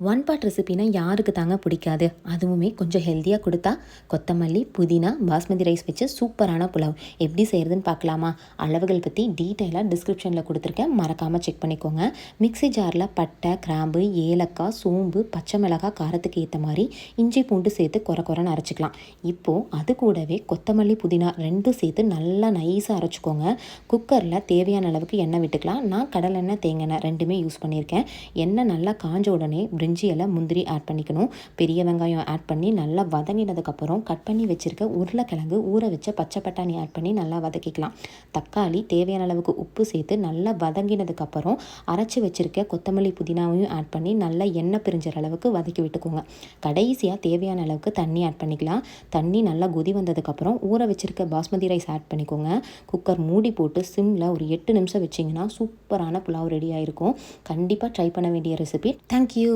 One pot ரெசிபினா யாருக்கு தாங்க பிடிக்காது? அதுவுமே கொஞ்சம் ஹெல்த்தியாக கொடுத்தா கொத்தமல்லி, புதினா, பாஸ்மதி ரைஸ் வச்சு சூப்பரான புலாவ் எப்படி செய்கிறதுன்னு பார்க்கலாமா? அளவுகள் பற்றி டீட்டெயிலாக டிஸ்கிரிப்ஷனில் கொடுத்துருக்கேன், மறக்காமல் செக் பண்ணிக்கோங்க. மிக்ஸி ஜாரில் பட்டை, கிராம்பு, ஏலக்காய், சோம்பு, பச்சை மிளகாய் காரத்துக்கு ஏற்ற மாதிரி இஞ்சி பூண்டு சேர்த்து குறைன்னு அரைச்சிக்கலாம். இப்போது அது கூடவே கொத்தமல்லி, புதினா ரெண்டும் சேர்த்து நல்லா நைஸாக அரைச்சிக்கோங்க. குக்கரில் தேவையான அளவுக்கு எண்ணெய் விட்டுக்கலாம். நான் கடலெண்ணெய், தேங்காய் ரெண்டுமே யூஸ் பண்ணியிருக்கேன். எண்ணெய் நல்லா காஞ்ச உடனே பிரிஞ்சி இலை, முந்திரி ஆட் பண்ணிக்கணும். பெரிய வெங்காயம் ஆட் பண்ணி நல்லா வதங்கினதுக்கப்புறம் கட் பண்ணி வச்சுருக்க உருளைக்கிழங்கு, ஊற வச்ச பச்சை பட்டாணி ஆட் பண்ணி நல்லா வதக்கிக்கலாம். தக்காளி, தேவையான அளவுக்கு உப்பு சேர்த்து நல்லா வதங்கினதுக்கப்புறம் அரைச்சி வச்சுருக்க கொத்தமல்லி, புதினாவையும் ஆட் பண்ணி நல்லா எண்ணெய் பிரிஞ்சிற அளவுக்கு வதக்கி விட்டுக்கோங்க. கடைசியாக தேவையான அளவுக்கு தண்ணி ஆட் பண்ணிக்கலாம். தண்ணி நல்லா கொதி வந்ததுக்கப்புறம் ஊற வச்சுருக்க பாஸ்மதி ரைஸ் ஆட் பண்ணிக்கோங்க. குக்கர் மூடி போட்டு சிம்மில் ஒரு 8 நிமிஷம் வச்சிங்கன்னா சூப்பரான புலாவ் ரெடி ஆகிருக்கும். கண்டிப்பாக ட்ரை பண்ண வேண்டிய ரெசிபி. தேங்க்யூ.